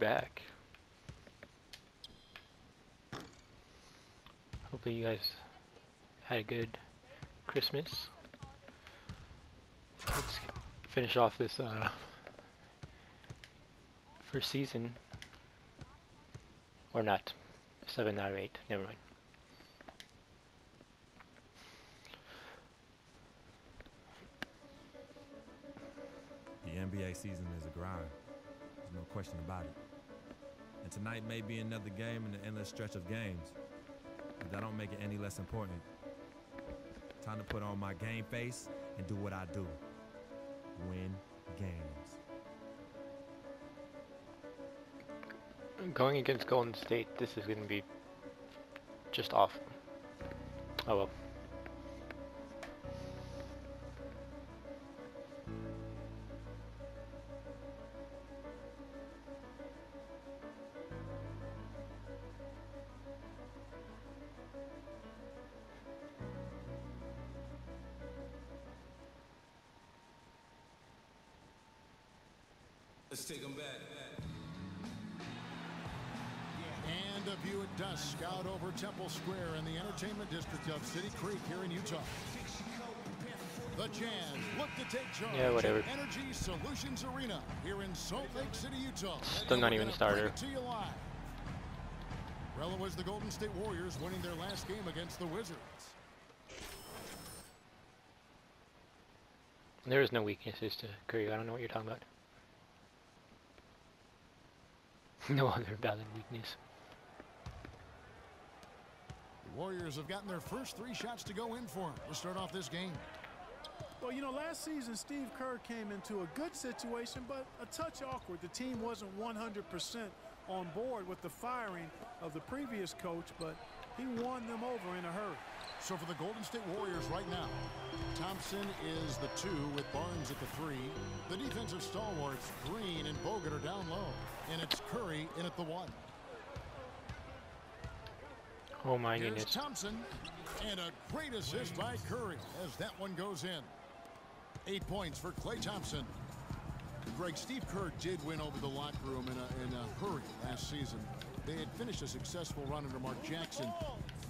back. Hopefully you guys had a good Christmas. Let's finish off this first season. Or not. 7 out of 8. Never mind. The NBA season is a grind. There's no question about it. And tonight may be another game in the endless stretch of games. But that don't make it any less important. Time to put on my game face and do what I do. Win games. Going against Golden State, this is going to be just awful. Oh well. Let's take them back. And a view at dusk out over Temple Square in the entertainment district of City Creek here in Utah. The Jazz look to take charge. Yeah, whatever. Energy Solutions Arena here in Salt Lake City, Utah. Still not even a starter. Well, it was the Golden State Warriors winning their last game against the Wizards. There is no weaknesses to Curry. I don't know what you're talking about. No other valid weakness. The Warriors have gotten their first 3 shots to go in for them to start off this game. Well, you know, last season Steve Kerr came into a good situation, but a touch awkward. The team wasn't 100% on board with the firing of the previous coach, but he won them over in a hurry. So for the Golden State Warriors right now, Thompson is the 2 with Barnes at the 3. The defensive stalwarts, Green and Bogut, are down low. And it's Curry in at the 1. Oh my Here's goodness. Thompson, and a great assist by Curry as that one goes in. 8 points for Klay Thompson. Greg, Steve Kerr did win over the locker room in a hurry last season. They had finished a successful run under Mark Jackson.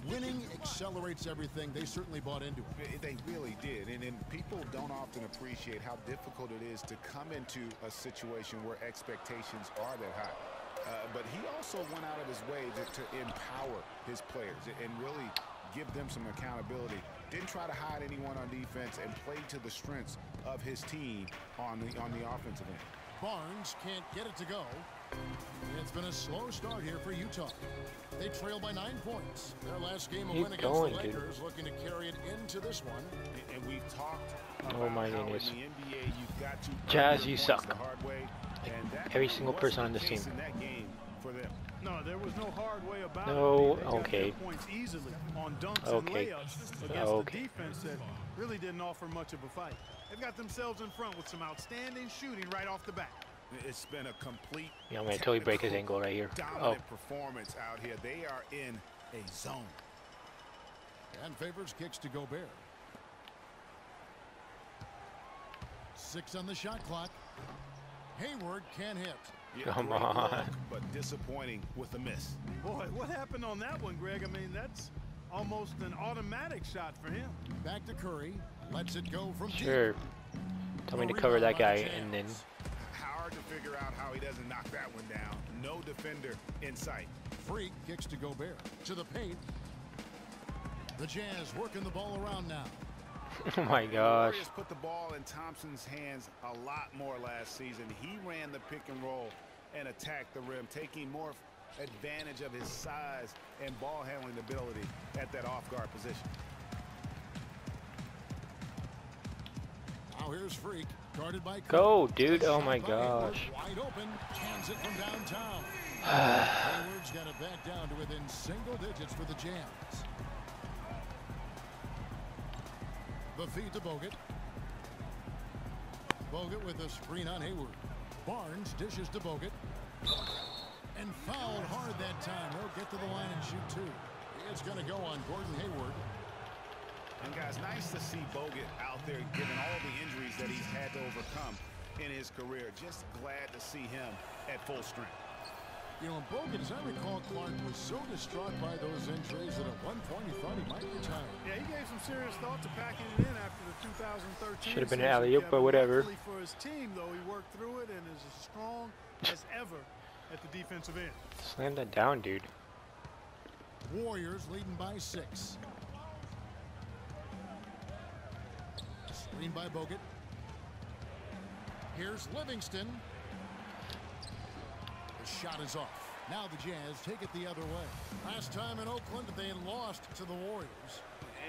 Winning accelerates everything. They certainly bought into it. They really did. And people don't often appreciate how difficult it is to come into a situation where expectations are that high. But he also went out of his way to empower his players and really give them some accountability. Didn't try to hide anyone on defense and played to the strengths of his team on the offensive end. Barnes can't get it to go. It's been a slow start here for Utah. They trail by 9 points. Their last game of win against the Lakers, looking to carry it into this one. And we've talked Oh my about how goodness. in the NBA you've got to Jazz, you suck. the hard way, and that Every single person on this team. in that game for them. No, there was no hard way about No, it. They got okay. their points easily on dunks Okay. and layups against Okay. the defense that really didn't offer much of a fight. They've got themselves in front with some outstanding shooting right off the bat. It's been a complete Yeah, I'm gonna totally break his ankle right here. Oh, dominant performance out here. They are in a zone. And favors kicks to Gobert. 6 on the shot clock. Hayward can't hit. Yeah, come great on. look, but disappointing with a miss. Boy, what happened on that one, Greg? I mean, that's almost an automatic shot for him. Back to Curry. Lets it go from sure. deep. Tell me to cover that guy and then Hard to figure out how he doesn't knock that one down. No defender in sight. Freak kicks to Gobert. To the paint. The Jazz working the ball around now. oh my The gosh. Warriors put the ball in Thompson's hands a lot more last season. He ran the pick and roll and attacked the rim, taking more advantage of his size and ball handling ability at that off-guard position. Now here's Freak. Guarded by Curry. Go, dude. Oh my Shot by Hayward, gosh. wide open. Cans it from downtown. Hayward's got it back down to within single digits for the Jazz. The feed to Bogut. Bogut with a screen on Hayward. Barnes dishes to Bogut. And fouled hard that time. He'll get to the line and shoot 2. It's going to go on Gordon Hayward. And guys, nice to see Bogut out there given all the injuries that he's had to overcome in his career. Just glad to see him at full strength. You know, Bogut, as I recall, Clark was so distraught by those injuries that at one point he thought he might retire. Yeah, he gave some serious thought to packing it in after the 2013 Should have been season, an alley-oop, but Kevin. whatever. Luckily for his team, though, he worked through it and is as strong as ever at the defensive end. Slam that down, dude. Warriors leading by 6. Screen by Bogut. Here's Livingston. The shot is off. Now the Jazz take it the other way. Last time in Oakland, they lost to the Warriors.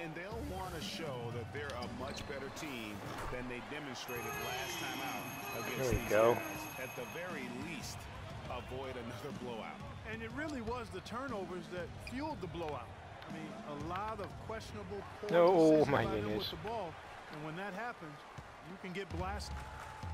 And they'll want to show that they're a much better team than they demonstrated last time out against There we these go. guys. At the very least, avoid another blowout. And it really was the turnovers that fueled the blowout. I mean, a lot of questionable poor decisions my by them goodness. with the ball. And when that happens, you can get blasted.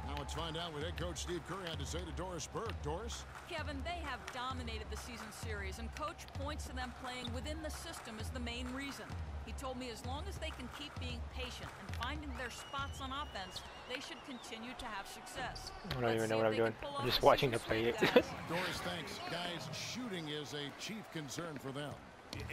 Now let's find out what head coach Steve Kerr had to say to Doris Burke. Doris? Kevin, they have dominated the season series, and Coach points to them playing within the system as the main reason. He told me as long as they can keep being patient and finding their spots on offense, they should continue to have success. I don't even know what I'm doing. I'm just watching to play it. Doris, thanks. Guys, shooting is a chief concern for them.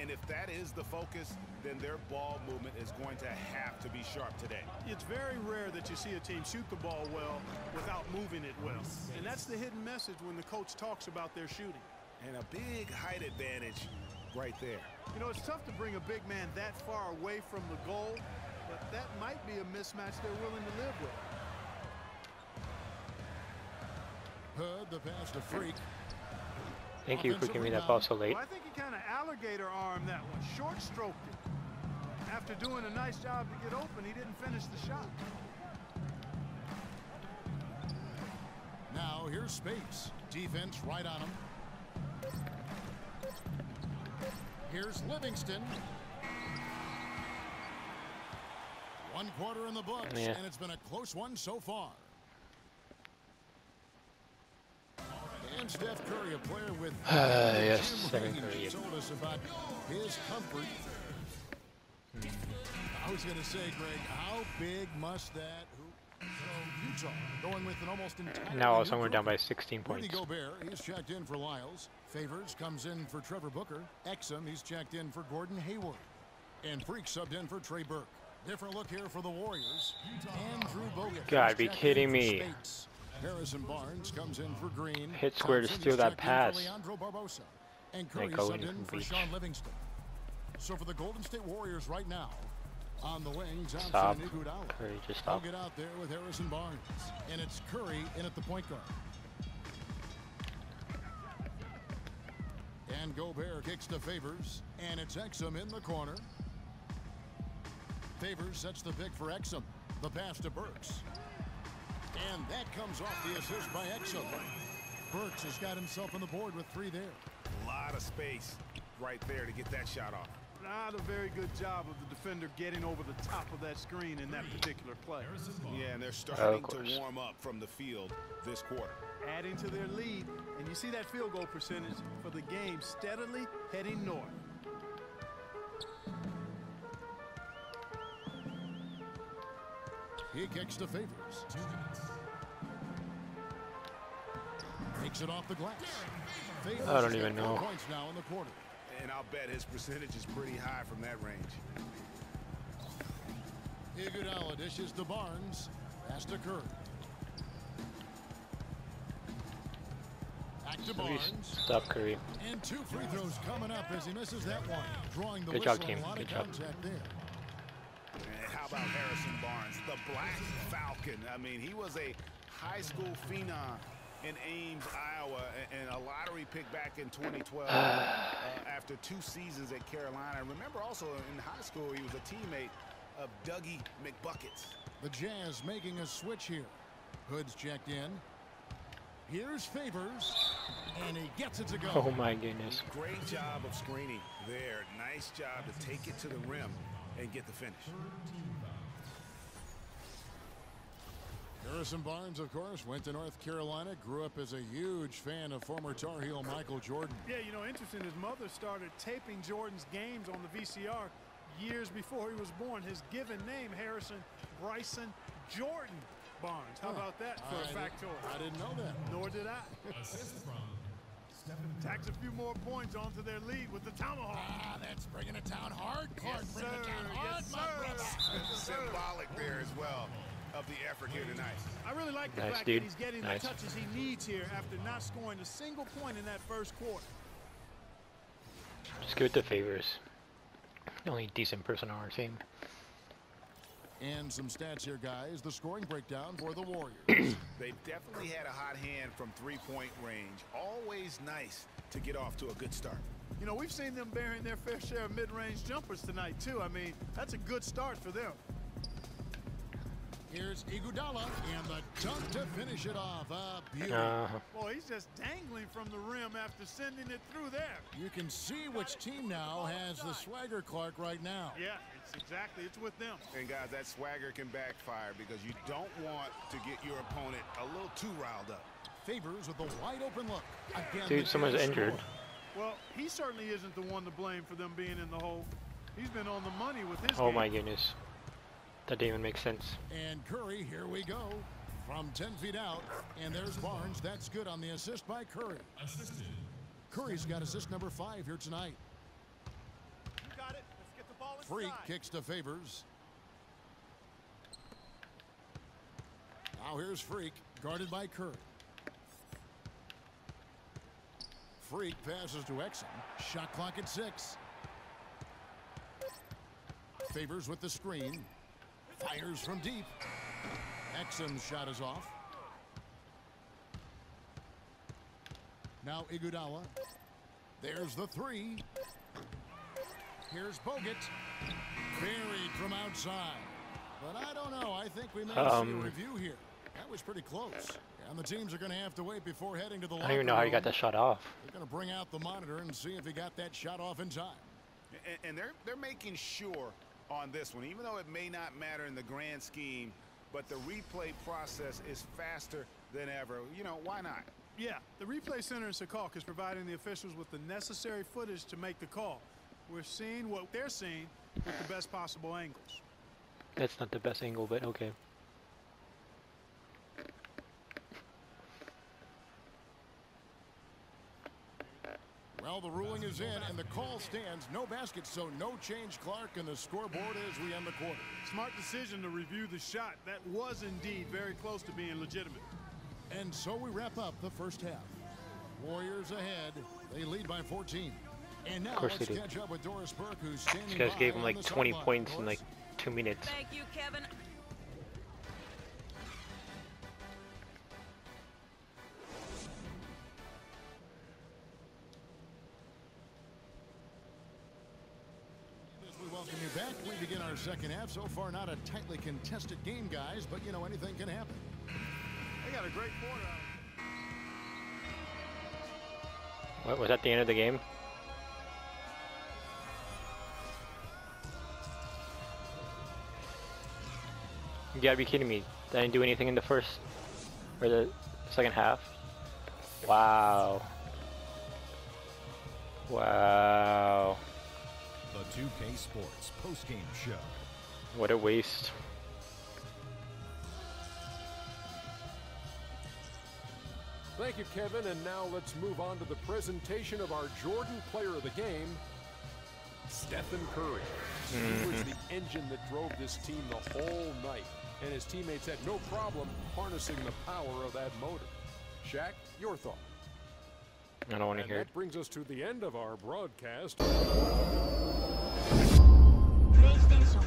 And if that is the focus, then their ball movement is going to have to be sharp today. It's very rare that you see a team shoot the ball well without moving it well. And that's the hidden message when the coach talks about their shooting. And a big height advantage right there. You know, it's tough to bring a big man that far away from the goal, but that might be a mismatch they're willing to live with. Hood, the pass to Freak. Thank you for giving me that ball so late. Well, I think he kind of alligator armed that one, short stroked it. After doing a nice job to get open, he didn't finish the shot. Now here's Spates. Defense right on him. Here's Livingston. 1 quarter in the books, Yeah. and it's been a close one so far. And Steph Curry, a player with yes, Jim Stephen Haynes Curry. told us about his comfort. I was going to say, Greg, how big must that hoop? So Utah going with an almost entirely Now all of a new sudden we're down group. by 16 Rudy points. Gobert, he's checked in for Lyles. Favors comes in for Trevor Booker. Exum, he's checked in for Gordon Hayward. And Freak subbed in for Trey Burke. Different look here for the Warriors. Andrew Bogut. God, he's be checked kidding in for me. Spates. Harrison Barnes comes in for Green. Hit square to Thompson, steal he's that checked in pass. for Leandro Barbosa. And Curry go subbed in in from for reach. Sean Livingston. So for the Golden State Warriors right now, on the wing, Thompson Stop. and Iguodala. Curry, just They'll stop. get out there with Harrison Barnes. And it's Curry in at the point guard. And Gobert kicks to Favors. And it's Exum in the corner. Favors sets the pick for Exum. The pass to Burks. And that comes off the assist by Exum. Burks has got himself on the board with 3 there. A lot of space right there to get that shot off. Not a very good job of the defender getting over the top of that screen in that particular play. Yeah, and they're starting course. to warm up from the field this quarter. Adding to their lead, and you see that field goal percentage for the game steadily heading north. He kicks to Favors. Takes it off the glass. Favors I don't has even got 4 know. points now in the quarter. And I'll bet his percentage is pretty high from that range. Iguodala dishes to Barnes. Pass to Curry. Back to Please Barnes. stop Curry. And 2 free throws coming up as he misses that one. Drawing the Good whistle. job, team. A lot Good of job. contact there. And how about Harrison Barnes, the Black Falcon? I mean, he was a high school phenom in Ames, Iowa, and a lottery pick back in 2012 after 2 seasons at Carolina. And remember also in high school, he was a teammate of Dougie McBuckets. The Jazz making a switch here. Hood's checked in. Here's Favors. And he gets it to go. Oh my goodness. Great job of screening there. Nice job to take it to the rim and get the finish. Harrison Barnes, of course, went to North Carolina, grew up as a huge fan of former Tar Heel Michael Jordan. Yeah, you know, interesting, his mother started taping Jordan's games on the VCR years before he was born. His given name, Harrison Bryson Jordan Barnes. How about that for a factoid? I didn't know that. Nor did I. Tacks a few more points onto their lead with the tomahawk. Ah, that's bringing it down hard. Clark Yes, bringing it sir. down hard, Yes, my sir. brother. Yes, sir. Symbolic there as well of the effort here tonight. I really like the Nice, fact dude. that he's getting Nice. the touches he needs here after not scoring a single point in that first quarter. Just give it to Favors. The only decent person on our team. And some stats here, guys. The scoring breakdown for the Warriors. They've definitely had a hot hand from three-point range. Always nice to get off to a good start. You know, we've seen them bearing their fair share of mid-range jumpers tonight, too. I mean, that's a good start for them. Here's Iguodala and the dunk to finish it off. Beauty. Boy, he's just dangling from the rim after sending it through there. You can see which team now has the swagger, Clark, right now. Yeah, it's with them. And guys, that swagger can backfire because you don't want to get your opponent a little too riled up. Favors with the wide open look. Again, Dude, someone's injured. Well, he certainly isn't the one to blame for them being in the hole. He's been on the money with his Oh game. my goodness. That didn't even make sense. And Curry, here we go. From 10 feet out. And there's Barnes. That's good on the assist by Curry. Assisted. Curry's got assist number 5 here tonight. You got it. Let's get the ball inside. Freak kicks to Favors. Now here's Freak, guarded by Curry. Freak passes to Exum. Shot clock at 6. Favors with the screen. Fires from deep. Exum's shot is off. Now Iguodala. There's the 3. Here's Bogut. Buried from outside. But I don't know. I think we may see a review here. That was pretty close. And the teams are going to have to wait before heading to the I locker don't even know how he got room. that shot off. They're going to bring out the monitor and see if he got that shot off in time. And they're making sure on this one, even though it may not matter in the grand scheme, but the replay process is faster than ever. You know, why not? Yeah, the replay center in Secaucus is providing the officials with the necessary footage to make the call. We're seeing what they're seeing with the best possible angles. That's not the best angle, but okay. Well, the ruling is in, and the call stands. No basket, so no change, Clark, and the scoreboard as we end the quarter. Smart decision to review the shot. That was indeed very close to being legitimate. And so we wrap up the first half. Warriors ahead. They lead by 14. And now course let's they do. catch up with Doris Burke, who's standing These guys by gave him on like the 20 sideline. points in Doris? like 2 minutes. Thank you, Kevin. As we welcome you back, we begin our second half. So far, not a tightly contested game, guys, but you know, anything can happen. They got a great quarter out. What, was that the end of the game? You gotta be kidding me. They didn't do anything in the first or the second half. Wow. Wow. The 2K Sports postgame show. What a waste. Thank you, Kevin. And now let's move on to the presentation of our Jordan Player of the Game, Stephen Curry. He was the engine that drove this team the whole night, and his teammates had no problem harnessing the power of that motor. Shaq, your thought? I don't want to And hear it. that brings us to the end of our broadcast. PlayStation